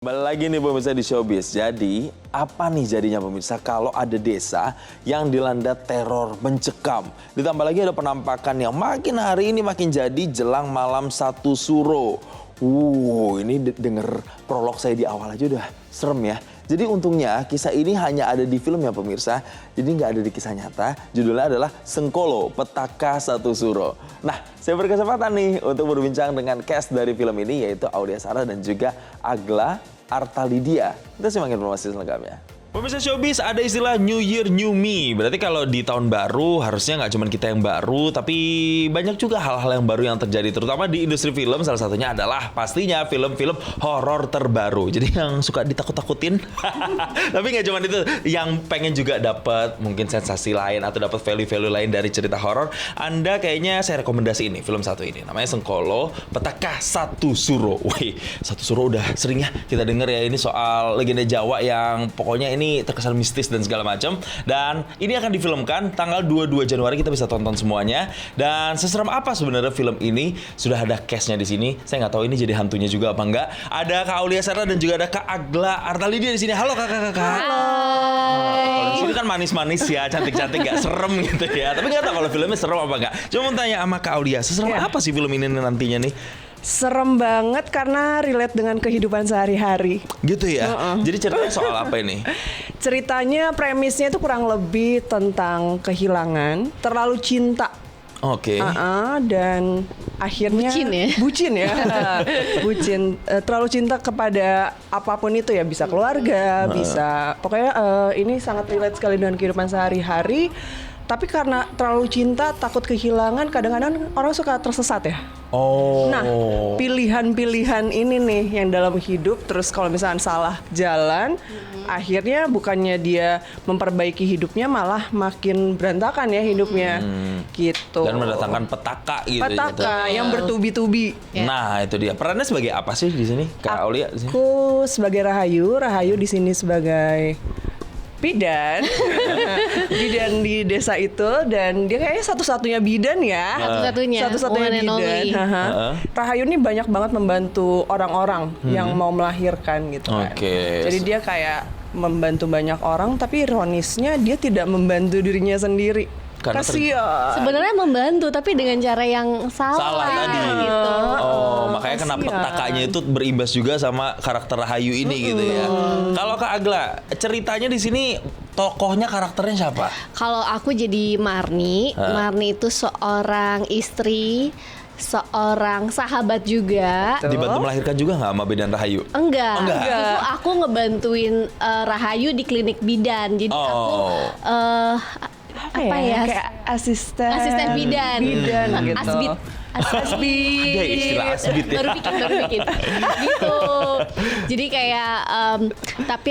Kembali lagi nih pemirsa di Showbiz. Jadi, apa nih jadinya pemirsa kalau ada desa yang dilanda teror mencekam? Ditambah lagi ada penampakan yang makin hari ini makin jadi jelang malam satu suro. Ini denger prolog saya di awal aja udah serem ya. Jadi untungnya kisah ini hanya ada di film ya pemirsa. Jadi nggak ada di kisah nyata. Judulnya adalah Sengkolo, Petaka Satu Suro. Nah, saya berkesempatan nih untuk berbincang dengan cast dari film ini yaitu Aulia Sarah dan juga Agla Artalidia. Kita simak informasi selengkapnya. Pemirsa Showbiz, ada istilah New Year New Me. Berarti kalau di tahun baru harusnya nggak cuma kita yang baru, tapi banyak juga hal-hal yang baru yang terjadi. Terutama di industri film, salah satunya adalah pastinya film-film horor terbaru. Jadi yang suka ditakut-takutin. Tapi nggak cuma itu, yang pengen juga dapat mungkin sensasi lain atau dapat value-value lain dari cerita horor. Anda kayaknya saya rekomendasi ini, film satu ini. Namanya Sengkolo, Petaka Satu Suro. Wih, Satu Suro udah sering ya kita denger ya. Ini soal legenda Jawa yang pokoknya ini terkesan mistis dan segala macam. Dan ini akan difilmkan tanggal 22 Januari, kita bisa tonton semuanya. Dan seseram apa sebenarnya film ini? Sudah ada cast-nya di sini. Saya nggak tahu ini jadi hantunya juga apa enggak. Ada Kak Aulia Sarah dan juga ada Kak Agla Artalidia di sini. Halo kakak-kakak. Halo. Kalau di sini kan manis-manis ya, cantik-cantik, nggak serem gitu ya. Tapi nggak tahu kalau filmnya serem apa enggak. Cuma mau tanya sama Kak Aulia, seserem apa sih film ini nantinya nih? Serem banget karena relate dengan kehidupan sehari-hari. Gitu ya? Jadi ceritanya soal apa ini? Ceritanya premisnya itu kurang lebih tentang kehilangan, terlalu cinta. Oke. Dan akhirnya bucin ya. Bucin, terlalu cinta kepada apapun itu ya, bisa keluarga, bisa pokoknya ini sangat relate sekali dengan kehidupan sehari-hari. Tapi karena terlalu cinta, takut kehilangan, kadang-kadang orang suka tersesat ya. Nah, pilihan-pilihan ini nih yang dalam hidup, terus kalau misalnya salah jalan, akhirnya bukannya dia memperbaiki hidupnya, malah makin berantakan ya hidupnya. Gitu. Dan mendatangkan petaka gitu. Petaka yang bertubi-tubi. Nah, itu dia. Perannya sebagai apa sih di sini, Kak Aulia? Aku sebagai Rahayu di sini sebagai bidan. Bidan di desa itu, dan dia kayaknya satu-satunya bidan ya. Satu-satunya bidan. Rahayu ini banyak banget membantu orang-orang yang mau melahirkan gitu kan. Jadi dia kayak membantu banyak orang, tapi ironisnya dia tidak membantu dirinya sendiri. Kasian. Sebenarnya membantu tapi dengan cara yang salah tadi. Gitu. Makanya kenapa petakanya itu berimbas juga sama karakter Rahayu ini gitu ya. Kalau Kak Agla, ceritanya di sini tokohnya karakternya siapa? Kalau aku jadi Marni. Marni itu seorang istri, seorang sahabat juga. Dibantu melahirkan juga nggak sama bidan Rahayu? Enggak. Justru aku ngebantuin Rahayu di klinik bidan. Jadi aku kayak asisten bidan gitu. Asbit. Ada istilah asbit ya. Baru bikin gitu. Jadi kayak tapi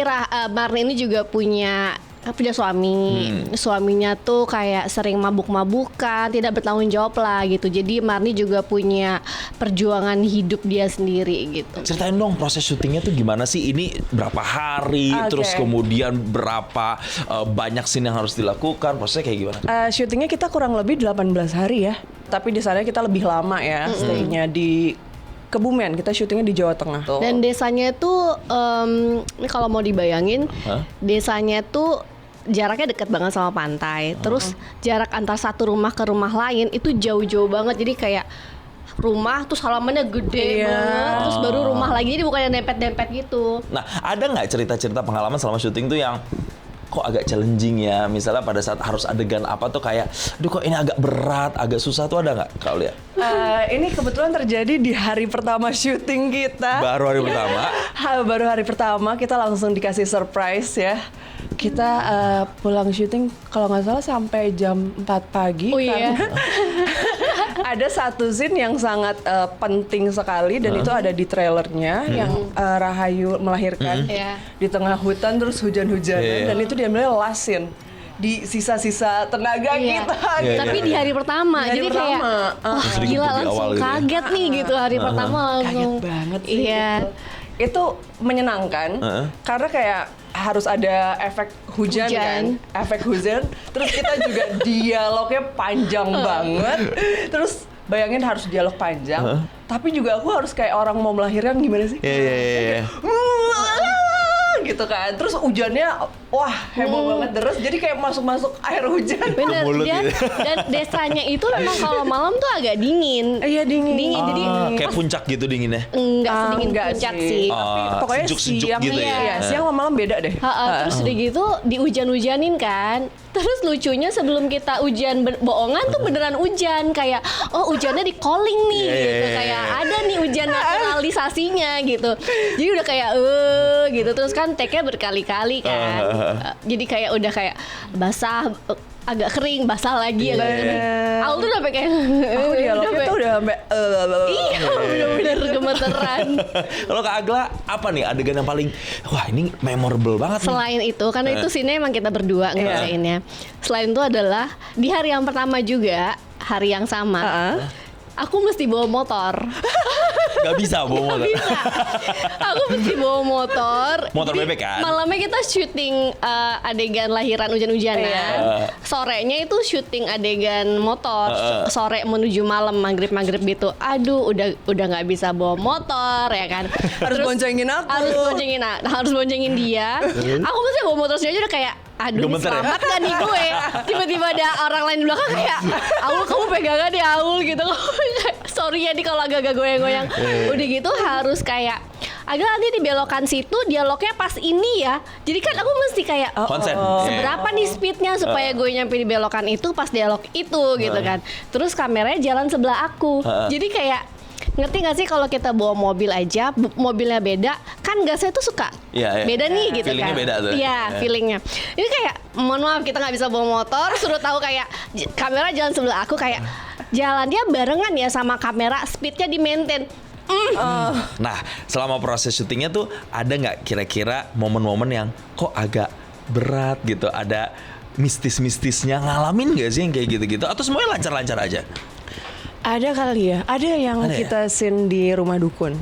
Marni ini juga punya suami. Suaminya tuh kayak sering mabuk-mabukan, tidak bertanggung jawab lah gitu. Jadi Marni juga punya perjuangan hidup dia sendiri gitu. Ceritain dong proses syutingnya tuh gimana sih? Ini berapa hari, terus kemudian berapa banyak scene yang harus dilakukan, prosesnya kayak gimana? Syutingnya kita kurang lebih 18 hari ya. Tapi di sana kita lebih lama ya, stay-nya di Kebumen, kita syutingnya di Jawa Tengah. Dan desanya tuh, ini kalau mau dibayangin, desanya tuh jaraknya dekat banget sama pantai. Terus jarak antar satu rumah ke rumah lain itu jauh-jauh banget. Jadi kayak rumah terus halamannya gede banget, terus baru rumah lagi. Jadi bukannya dempet-dempet gitu. Nah, ada nggak cerita-cerita pengalaman selama syuting tuh yang kok agak challenging ya? Misalnya pada saat harus adegan apa tuh kayak, aduh kok ini agak berat, agak susah tuh, ada nggak Kak Aulia? Ini kebetulan terjadi di hari pertama syuting kita. Baru hari pertama? Baru hari pertama kita langsung dikasih surprise ya. Kita pulang syuting kalau nggak salah sampai jam 4 pagi. Karena ada satu scene yang sangat penting sekali dan itu ada di trailernya yang Rahayu melahirkan di tengah hutan terus hujan-hujanan dan itu diambilnya last scene di sisa-sisa tenaga kita. Tapi di hari pertama, jadi kayak gila langsung kaget nih gitu hari pertama langsung. Kaget banget sih. Gitu. Itu menyenangkan karena kayak harus ada efek hujan kan, efek hujan. Terus kita juga dialognya panjang banget. Terus bayangin harus dialog panjang, tapi juga aku harus kayak orang mau melahirkan gimana sih? gitu kan. Terus hujannya wah heboh banget terus. Jadi kayak masuk air hujan. Bener, mulut dia, gitu. dan desanya itu memang kalau malam tuh agak dingin. Iya dingin. Jadi Kayak puncak gitu dinginnya. enggak sedingin enggak puncak sih. sih. Tapi pokoknya sejuk-sejuk siang gitu ya. Iya, siang sama malam beda deh. Terus udah gitu dihujan-hujanin kan. Terus lucunya sebelum kita hujan bohongan tuh beneran hujan. Kayak oh hujannya di calling nih gitu. Kayak ada nih hujan naturalisasinya gitu. Jadi udah kayak gitu. Terus kan take-nya berkali-kali kan. Jadi kayak udah kayak basah, agak kering, basah lagi. Agak kering. Aku tuh udah sampai kayak Aku dialognya tuh udah sampai iya bener-bener gemeteran. Kalau Kak Agla, apa nih adegan yang paling, wah ini memorable banget nih. Selain itu, karena itu scene emang kita berdua ngerjainnya. Selain itu adalah di hari yang pertama juga, hari yang sama, aku mesti bawa motor. Gak bisa bawa motor. Bisa. Aku mesti bawa motor. Motor Jadi, bebek kan? Malamnya kita syuting adegan lahiran hujan-hujanan. Sorenya itu syuting adegan motor. Sore menuju malam maghrib gitu. Aduh, udah nggak bisa bawa motor ya kan. harus boncengin aku. Harus boncengin dia. Aku mesti bawa motor sendiri aja udah kayak aduh Gemeter ya? selamat gak nih gue. Tiba-tiba ada orang lain di belakang kayak Aul kamu pegangan deh Aul gitu. Sorry ya nih kalau agak-agak goyang-goyang. Udah gitu harus kayak agak nanti di belokan situ dialognya pas ini ya. Jadi kan aku mesti kayak Konsen. seberapa nih speednya supaya gue nyampe di belokan itu pas dialog itu gitu kan. Terus kameranya jalan sebelah aku. Jadi kayak ngerti gak sih kalau kita bawa mobil aja, mobilnya beda, kan gasnya tuh suka beda nih gitu Feelingnya kan. beda tuh. Iya, feelingnya. Ini kayak mohon maaf kita nggak bisa bawa motor, suruh tahu kayak kamera jalan sebelah aku kayak jalannya barengan ya sama kamera, speednya di maintain. Nah, selama proses syutingnya tuh ada nggak kira-kira momen-momen yang kok agak berat gitu, ada mistis-mistisnya, ngalamin nggak sih yang kayak gitu-gitu, atau semuanya lancar-lancar aja? Ada kali ya. Ada yang Ada ya? kita scene di rumah dukun.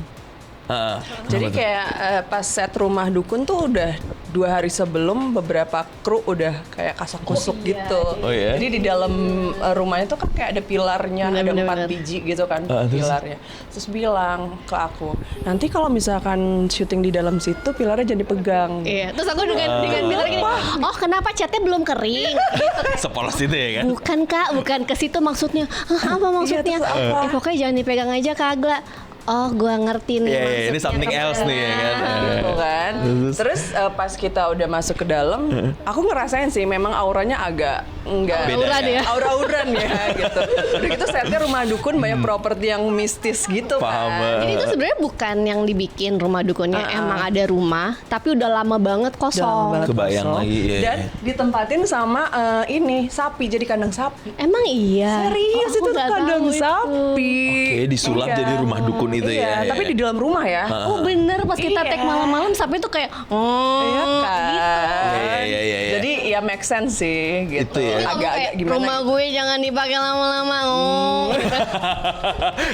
Jadi Apa tuh? kayak pas set rumah dukun tuh udah 2 hari sebelum beberapa kru udah kayak kasak kusuk gitu. Oh iya? Jadi di dalam rumahnya tuh kan kayak ada pilarnya, ada 4 biji gitu kan Terus? pilarnya. Terus bilang ke aku, nanti kalau misalkan syuting di dalam situ pilarnya jangan dipegang. Iya, terus aku dengan bilang gini, oh kenapa catnya belum kering? Gitu. Sepolos itu ya kan? Bukan kak, bukan ke situ maksudnya. Hah, apa maksudnya? terus apa? Pokoknya jangan dipegang aja Kak Agla. Oh, gua ngerti nih. Iya, iya, ini maksudnya something kemana. else nih ya kan? Gitu kan. Terus pas kita udah masuk ke dalam, aku ngerasain sih memang auranya agak enggak Beda ya? aura-auran ya gitu. Udah gitu setnya rumah dukun banyak properti yang mistis gitu Paham, kan. Jadi itu sebenarnya bukan yang dibikin rumah dukunnya, emang ada rumah, tapi udah lama banget Dalam kosong. banget Kebayang kosong. lagi, iya, Dan iya. ditempatin sama ini sapi, jadi kandang sapi. Emang iya. Serius Aku itu nggak kandang tahu itu. sapi. Oke, disulap Iya. jadi rumah dukun itu Iya, ya. tapi di dalam rumah ya. Oh bener, pas kita Iya. take malam-malam sapi tuh kayak Iya kan. Iya, iya. Jadi ya make sense sih gitu. Itu ya. Agak-agak gimana rumah gitu. gue jangan dipakai lama-lama.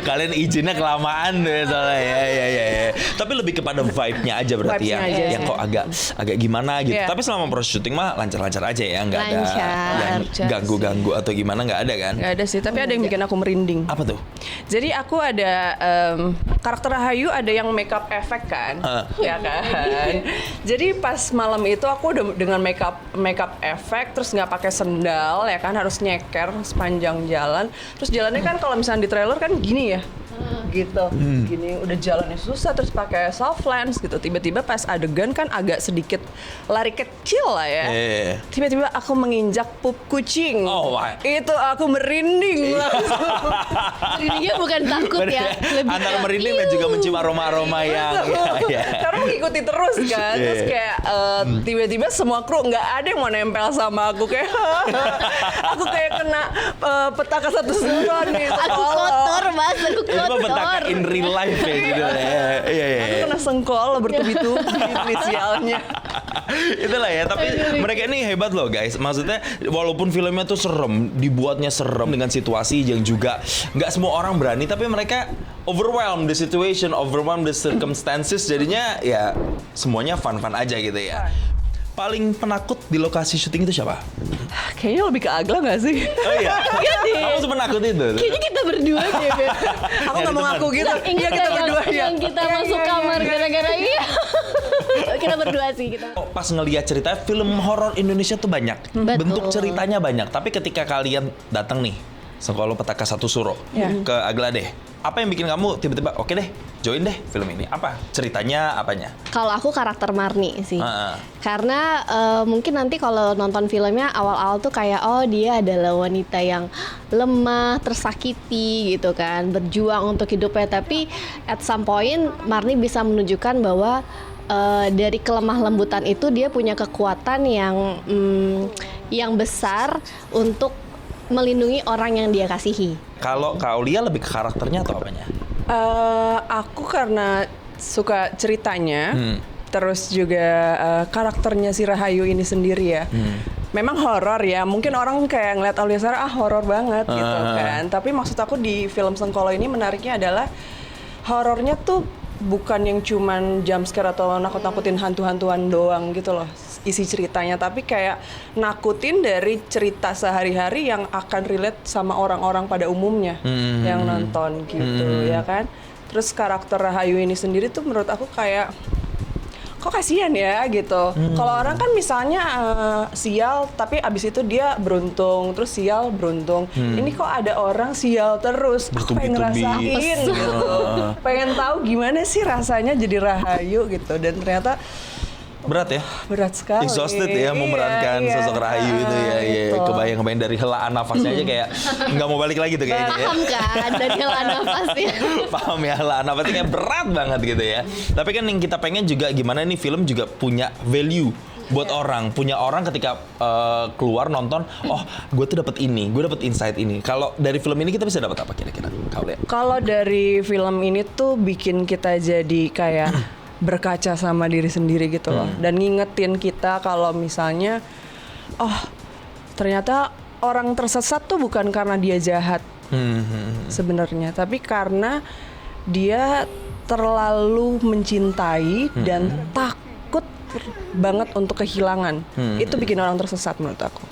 Kalian izinnya kelamaan deh soalnya ya. Tapi lebih kepada vibe-nya aja berarti Vibes-nya ya. aja Yang sih. kok agak gimana gitu. Iya. Tapi selama proses syuting mah lancar-lancar aja ya, nggak ada Lancar. yang Lancar ganggu-ganggu atau gimana, nggak ada kan? Gak ada sih, tapi ada yang bikin aku merinding. Apa tuh? Jadi aku ada karakter Rahayu ada yang makeup efek kan, ya kan. Jadi pas malam itu aku udah dengan makeup efek, terus nggak pakai sendal ya kan, harus nyeker sepanjang jalan. Terus jalannya kan kalau misalnya di trailer kan gini ya, gitu, gini udah jalannya susah, terus pakai soft lens gitu. Tiba-tiba pas adegan kan agak sedikit lari kecil lah ya. Tiba-tiba aku menginjak pup kucing. Oh, wah. Itu aku merinding langsung. Jadinya bukan takut ya, lebih Antara kayak, merinding dan juga mencium aroma-aroma yang ya. Karena mengikuti terus kan. Terus kayak tiba-tiba semua kru nggak ada yang mau nempel sama aku kayak aku kayak kena petaka satu sembilan nih. Aku kotor mas, aku Itu mah petaka kotor. in real life ya gitu ya. Iya. Aku kena sengkol bertubi-tubi inisialnya. Itulah ya, tapi mereka ini hebat loh guys. Maksudnya walaupun filmnya tuh serem, dibuatnya serem dengan situasi yang juga nggak semua orang berani, tapi mereka overwhelm the situation, overwhelm the circumstances. Jadinya ya semuanya fun-fun aja gitu ya. Paling penakut di lokasi syuting itu siapa? Kayaknya lebih ke Agla nggak sih? Oh iya, kamu sepenakut itu? Kayaknya kita berdua deh, Beb. Aku nggak mau ngaku gitu. Ingat Iya, kita yang, berdua ya. yang kita Iya, masuk iya, kamar iya. gara-gara iya. Kita berdua sih kita. Pas ngelihat cerita film horor Indonesia tuh banyak, Betul. bentuk ceritanya banyak. Tapi ketika kalian datang nih, Sekolah Petaka Satu Suro ke Agla deh, apa yang bikin kamu tiba-tiba oke deh, join deh film ini? Apa ceritanya, apanya? Kalau aku karakter Marni sih. Ah. Karena mungkin nanti kalau nonton filmnya awal-awal tuh kayak oh dia adalah wanita yang lemah, tersakiti gitu kan, berjuang untuk hidupnya. Tapi at some point Marni bisa menunjukkan bahwa dari kelemah lembutan itu dia punya kekuatan yang besar untuk melindungi orang yang dia kasihi. Kalau Kak Aulia lebih ke karakternya atau apanya? Aku karena suka ceritanya, terus juga karakternya si Rahayu ini sendiri ya. Memang horor ya, mungkin orang kayak ngeliat Aulia Sarah horor banget gitu kan. Tapi maksud aku di film Sengkolo ini menariknya adalah horornya tuh bukan yang cuman jump scare atau nakut-nakutin hantu-hantuan doang gitu loh isi ceritanya, tapi kayak nakutin dari cerita sehari-hari yang akan relate sama orang-orang pada umumnya yang nonton gitu ya kan. Terus karakter Rahayu ini sendiri tuh menurut aku kayak kok kasihan ya gitu. Kalau orang kan misalnya sial tapi abis itu dia beruntung, terus sial beruntung. Ini kok ada orang sial terus, aku pengen ngerasain gitu. Pengen tahu gimana sih rasanya jadi Rahayu gitu, dan ternyata berat ya? Berat sekali. Exhausted ya memerankan sosok Rahayu itu ya. Gitu. Kebayang dari helaan nafasnya aja kayak nggak mau balik lagi tuh kayaknya ya. Paham kan dari helaan nafasnya. Paham ya, helaan nafasnya kayak berat banget gitu ya. Tapi kan yang kita pengen juga gimana nih film juga punya value buat orang, punya orang ketika keluar nonton, oh gue tuh dapat ini, gue dapat insight ini. Kalau dari film ini kita bisa dapat apa kira-kira? Kalau dari film ini tuh bikin kita jadi kayak berkaca sama diri sendiri gitu loh, dan ngingetin kita kalau misalnya oh ternyata orang tersesat tuh bukan karena dia jahat sebenarnya, tapi karena dia terlalu mencintai dan takut banget untuk kehilangan. Itu bikin orang tersesat menurut aku.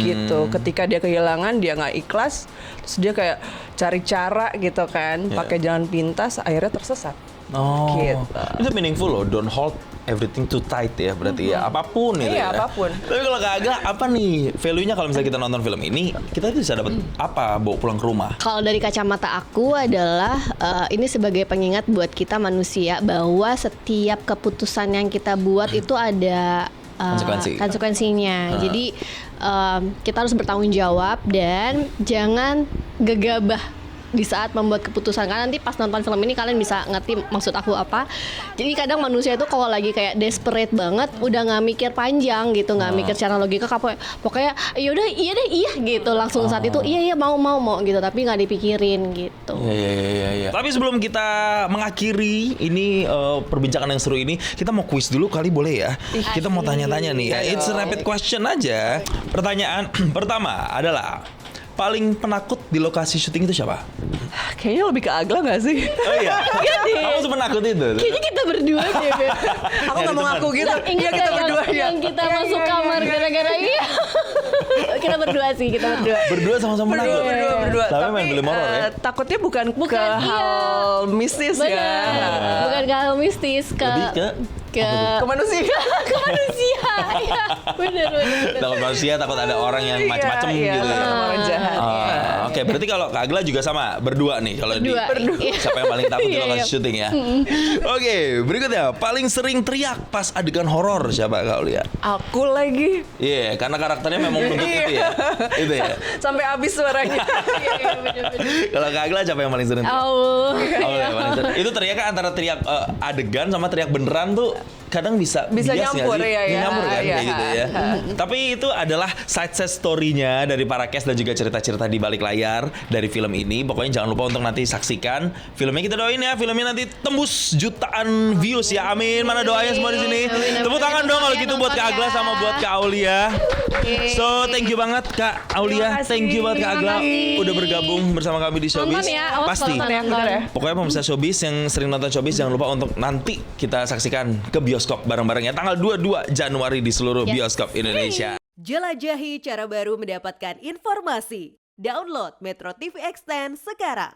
Gitu. Ketika dia kehilangan, dia nggak ikhlas, terus dia kayak cari cara gitu kan, pakai jalan pintas, akhirnya tersesat. Oh, gitu. Itu meaningful loh. Don't hold everything too tight ya berarti ya. Apapun itu ya. Iya, apapun. Tapi kalau Kak Agla, apa nih value-nya kalau misalnya kita nonton film ini, kita bisa dapat apa bawa pulang ke rumah? Kalau dari kacamata aku adalah ini sebagai pengingat buat kita manusia bahwa setiap keputusan yang kita buat itu ada konsekuensinya. Jadi kita harus bertanggung jawab dan jangan gegabah di saat membuat keputusan, karena nanti pas nonton film ini kalian bisa ngerti maksud aku apa. Jadi kadang manusia itu kalau lagi kayak desperate banget, udah nggak mikir panjang gitu, nggak mikir secara logika, pokoknya yaudah iya deh iya gitu, langsung saat itu iya mau gitu, tapi nggak dipikirin gitu. Iya. Tapi sebelum kita mengakhiri ini perbincangan yang seru ini, kita mau kuis dulu kali, boleh ya? Kita mau tanya-tanya nih ya. It's a rapid question aja. Pertanyaan pertama adalah paling penakut di lokasi syuting itu siapa? Kayaknya lebih ke Agla nggak sih? Oh iya. Kamu sepenakut itu? Kayaknya kita berdua deh, Beb. Aku nggak mau ngaku gitu. Iya kita berdua ya. Yang kita masuk kamar gara-gara iya. Kita berdua sih, kita berdua. Berdua sama-sama penakut. Berdua. Tapi main film horor ya? Takutnya bukan ke iya. hal mistis ya. Benar. Bukan ke hal mistis, Lebih ke manusia. Ke manusia. Iya, benar. takut manusia, takut ada orang yang macam-macam iya, gitu ya. orang jahat. Oke, berarti kalau Kak Agla juga sama, berdua nih kalau di Berdua. siapa yang paling takut di Iya, lokasi iya. syuting ya. Oke, berikutnya paling sering teriak pas adegan horor siapa Kak Aulia? Aku lagi. Iya, karena karakternya memang bentuk itu ya. Itu ya. Sampai habis suaranya. Iya, benar. Kalau Kak Agla siapa yang paling sering teriak? Oh. Aulia paling sering. Itu teriaknya antara teriak adegan sama teriak beneran tuh kadang bisa bias nggak nyampur sih? ya. Nyampur kan Iya. kayak gitu ya. Tapi itu adalah side story-nya dari para cast dan juga cerita-cerita di balik layar dari film ini. Pokoknya jangan lupa untuk nanti saksikan filmnya. Kita doain ya filmnya nanti tembus jutaan views ya. Amin. Mana doanya semua di sini? Tepuk tangan dong kalau gitu buat Kak Agla sama buat Kak Aulia. So thank you banget Kak Aulia. Thank you banget Kak Agla udah bergabung bersama kami di Showbiz. Nonton ya, awas Pasti. kalau nonton ya. Pokoknya pemirsa Showbiz yang sering nonton Showbiz jangan lupa untuk nanti kita saksikan ke bioskop bareng-bareng ya tanggal 22 Januari di seluruh bioskop Indonesia. Jelajahi cara baru mendapatkan informasi. Download Metro TV Extend sekarang.